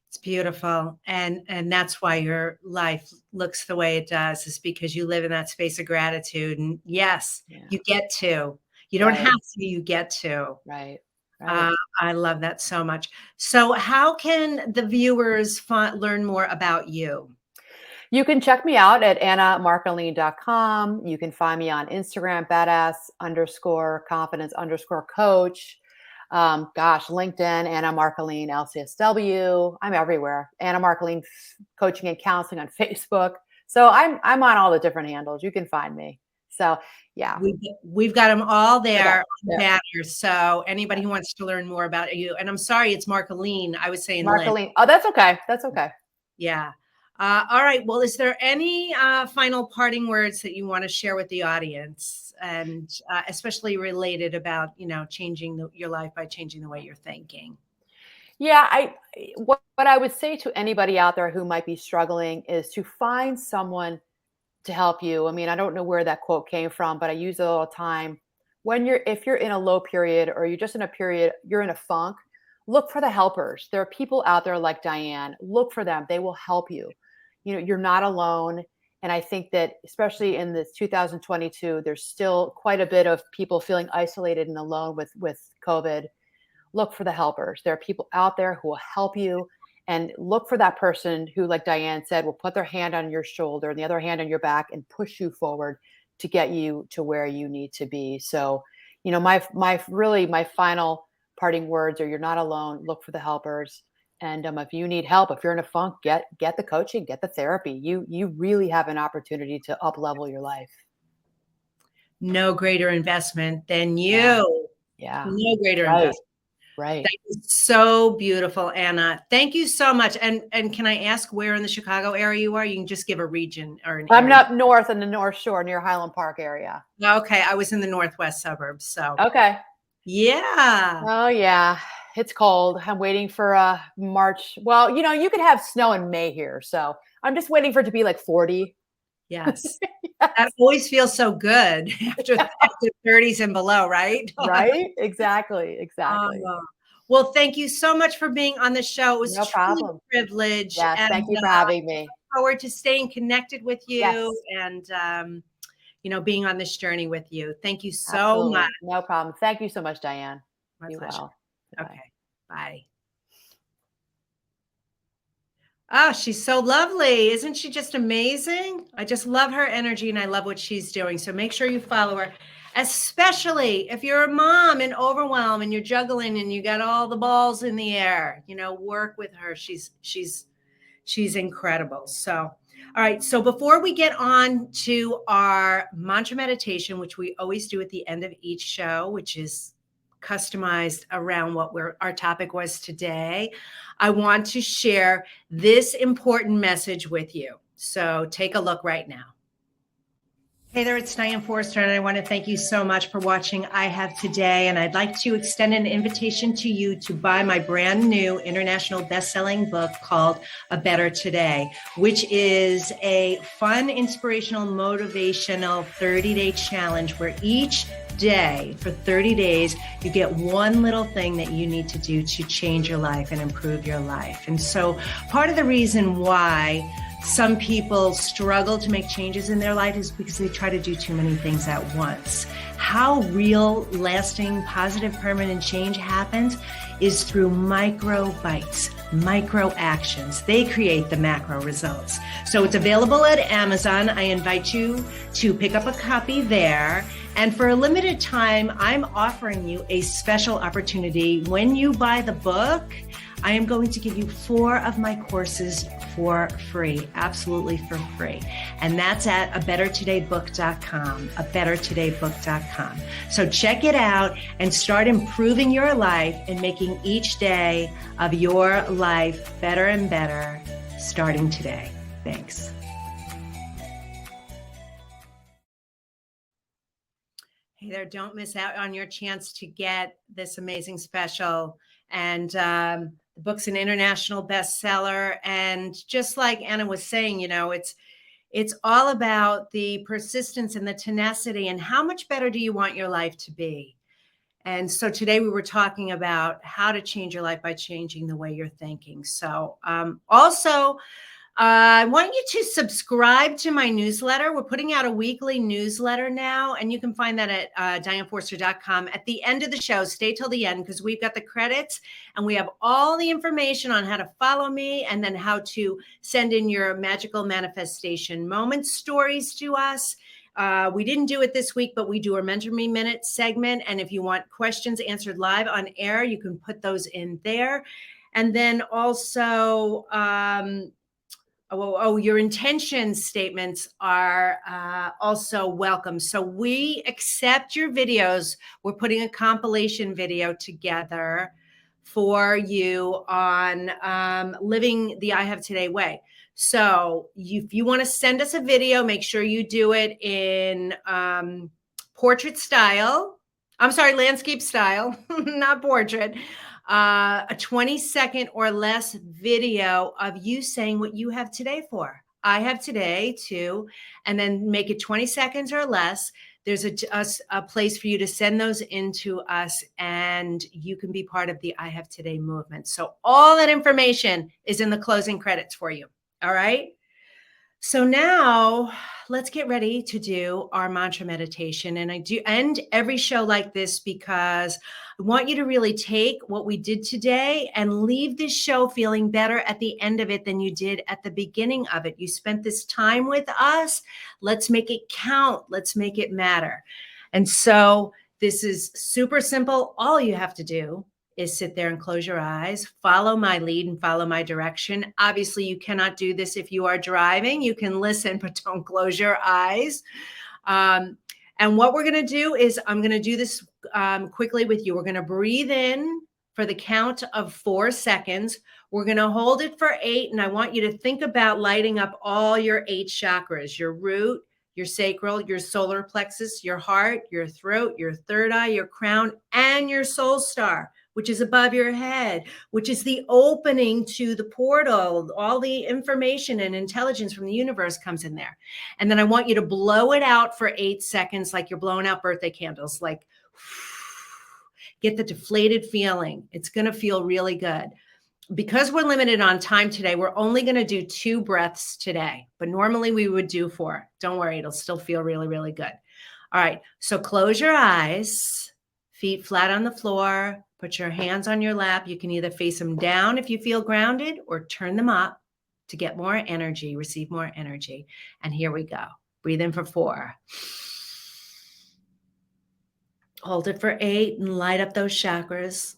It's beautiful. And that's why your life looks the way it does, is because you live in that space of gratitude. And yes, you get to. You don't have to, you get to. Right. I love that so much. So how can the viewers learn more about you? You can check me out at annamarcolin.com. You can find me on Instagram, badass_confidence_coach. LinkedIn, Anna Marcolin, LCSW. I'm everywhere. Anna Marcolin Coaching and Counseling on Facebook. So I'm on all the different handles. You can find me. So yeah, we've got them all there on banners. So anybody who wants to learn more about you, and I'm sorry, it's Marcolin. I was saying Marcolin. Oh, that's okay. That's okay. Yeah. All right. Well, is there any final parting words that you want to share with the audience, and especially related about, changing your life by changing the way you're thinking? Yeah, what I would say to anybody out there who might be struggling is to find someone to help you. I mean, I don't know where that quote came from, but I use it all the time. If you're in a low period or you're just in a period, you're in a funk, look for the helpers. There are people out there like Diane. Look for them. They will help you. You're not alone. And I think that especially in this 2022, there's still quite a bit of people feeling isolated and alone with COVID. Look for the helpers. There are people out there who will help you, and look for that person who, like Diane said, will put their hand on your shoulder and the other hand on your back and push you forward to get you to where you need to be. So, my final parting words are: you're not alone. Look for the helpers. And if you need help, if you're in a funk, get the coaching, get the therapy. You really have an opportunity to up level your life. No greater investment than you. Yeah. No greater investment. Right. That is so beautiful, Anna. Thank you so much. And can I ask where in the Chicago area you are? You can just give a region or an I'm area. up north in the North Shore near Highland Park area. Okay. I was in the northwest suburbs. So okay. Yeah. Oh yeah. It's cold. I'm waiting for March. Well, you could have snow in May here. So I'm just waiting for it to be like 40. Yes. That always feels so good after 30s and below, right? Right? Exactly. Well, thank you so much for being on the show. It was no problem. A privilege. Yes, and thank you for having me. I look forward to staying connected with you. Yes. And being on this journey with you. Thank you so Absolutely. much. No problem. Thank you so much, Diane. My pleasure. Well. Okay. Bye. Oh, she's so lovely. Isn't she just amazing? I just love her energy and I love what she's doing. So make sure you follow her, especially if you're a mom and overwhelmed and you're juggling and you got all the balls in the air, work with her. She's incredible. So, all right. So before we get on to our mantra meditation, which we always do at the end of each show, which is customized around what our topic was today, I want to share this important message with you. So take a look right now. Hey there, it's Diane Forrester, and I want to thank you so much for watching I Have Today. And I'd like to extend an invitation to you to buy my brand new international best-selling book called A Better Today, which is a fun, inspirational, motivational 30-day challenge where each day for 30 days, you get one little thing that you need to do to change your life and improve your life. And so part of the reason why some people struggle to make changes in their life is because they try to do too many things at once. How real, lasting, positive, permanent change happens is through micro bites, micro actions. They create the macro results. So it's available at Amazon. I invite you to pick up a copy there. And for a limited time, I'm offering you a special opportunity. When you buy the book, I am going to give you 4 of my courses for free, absolutely for free. And that's at abettertodaybook.com, abettertodaybook.com. So check it out and start improving your life and making each day of your life better and better, starting today. Thanks. Hey there, don't miss out on your chance to get this amazing special. And the book's an international bestseller. And just like Anna was saying, you know, it's all about the persistence and the tenacity and how much better do you want your life to be? And so today we were talking about how to change your life by changing the way you're thinking. So also, I want you to subscribe to my newsletter. We're putting out a weekly newsletter now, and you can find that at dianeforster.com. At the end of the show, stay till the end because we've got the credits and we have all the information on how to follow me and then how to send in your magical manifestation moment stories to us. We didn't do it this week, but we do our Mentor Me Minute segment. And if you want questions answered live on air, you can put those in there. And then also, your intention statements are also welcome. So we accept your videos. We're putting a compilation video together for you on living the I Have Today way. So if you want to send us a video, make sure you do it in portrait style. I'm sorry, landscape style, not portrait. A 20-second or less video of you saying what you have today for. I have today to, and then make it 20 seconds or less. There's a place for you to send those into us and you can be part of the I Have Today movement. So all that information is in the closing credits for you. All right. So now let's get ready to do our mantra meditation. And I do end every show like this because I want you to really take what we did today and leave this show feeling better at the end of it than you did at the beginning of it. You spent this time with us. Let's make it count. Let's make it matter. And so this is super simple. All you have to do is sit there and close your eyes, follow my lead and follow my direction. Obviously, you cannot do this if you are driving. You can listen, but don't close your eyes. And what we're going to do is I'm going to do this quickly with you. We're going to breathe in for the count of 4 seconds. We're going to hold it for 8. And I want you to think about lighting up all your 8 chakras, your root, your sacral, your solar plexus, your heart, your throat, your third eye, your crown, and your soul star, which is above your head, which is the opening to the portal. All the information and intelligence from the universe comes in there. And then I want you to blow it out for 8 seconds like you're blowing out birthday candles, like get the deflated feeling. It's going to feel really good. Because we're limited on time today, we're only going to do 2 breaths today, but normally we would do 4. Don't worry, it'll still feel really, really good. All right, so close your eyes, feet flat on the floor, put your hands on your lap. You can either face them down if you feel grounded or turn them up to get more energy, receive more energy. And here we go. Breathe in for 4. Hold it for 8 and light up those chakras.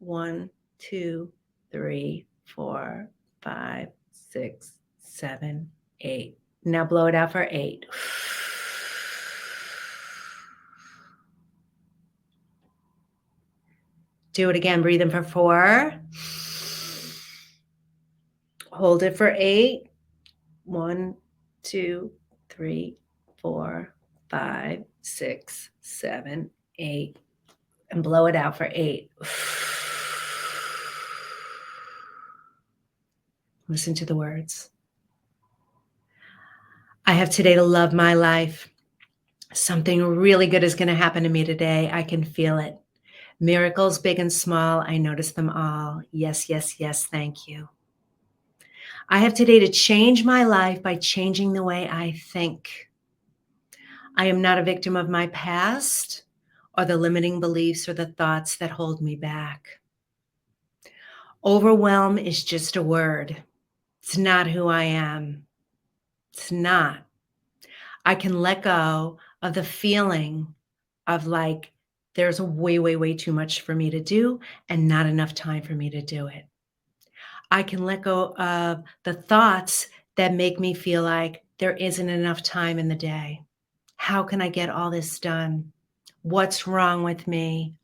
1, 2, 3, 4, 5, 6, 7, 8. Now blow it out for 8. Do it again. Breathe in for 4. Hold it for 8. 1, 2, 3, 4, 5, 6, 7, 8. And blow it out for 8. Listen to the words. I have today to love my life. Something really good is going to happen to me today. I can feel it. Miracles, big and small, I notice them all. Yes, yes, yes, thank you. I have today to change my life by changing the way I think. I am not a victim of my past or the limiting beliefs or the thoughts that hold me back. Overwhelm is just a word. It's not who I am. It's not. I can let go of the feeling of like there's way, way, way too much for me to do and not enough time for me to do it. I can let go of the thoughts that make me feel like there isn't enough time in the day. How can I get all this done? What's wrong with me?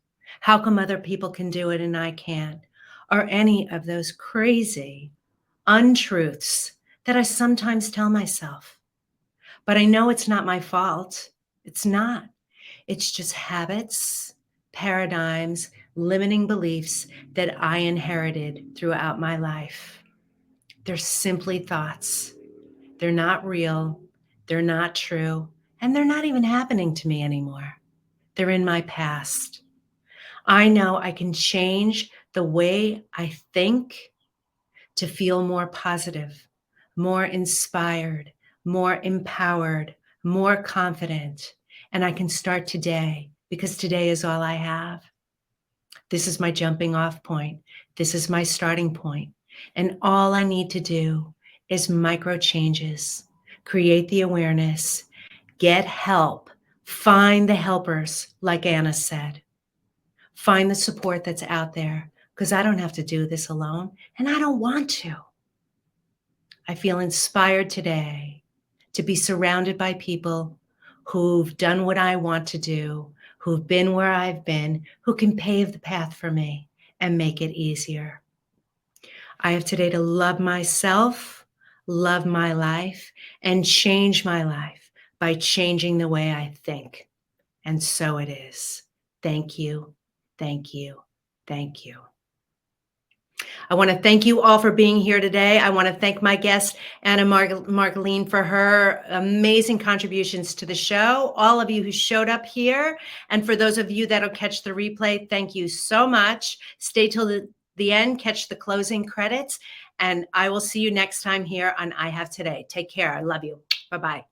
How come other people can do it and I can't? Or any of those crazy untruths that I sometimes tell myself. But I know it's not my fault. It's not. It's just habits, paradigms, limiting beliefs that I inherited throughout my life. They're simply thoughts. They're not real. They're not true. And they're not even happening to me anymore. They're in my past. I know I can change the way I think to feel more positive, more inspired, more empowered, more confident. And I can start today because today is all I have. This is my jumping off point. This is my starting point. And all I need to do is micro changes, create the awareness, get help, find the helpers, like Anna said. Find the support that's out there because I don't have to do this alone and I don't want to. I feel inspired today to be surrounded by people who've done what I want to do, who've been where I've been, who can pave the path for me and make it easier. I have today to love myself, love my life, and change my life by changing the way I think. And so it is. Thank you, thank you, thank you. I want to thank you all for being here today. I want to thank my guest, Anna Margaline, for her amazing contributions to the show. All of you who showed up here, and for those of you that'll catch the replay, thank you so much. Stay till the end, catch the closing credits, and I will see you next time here on I Have Today. Take care. I love you. Bye-bye.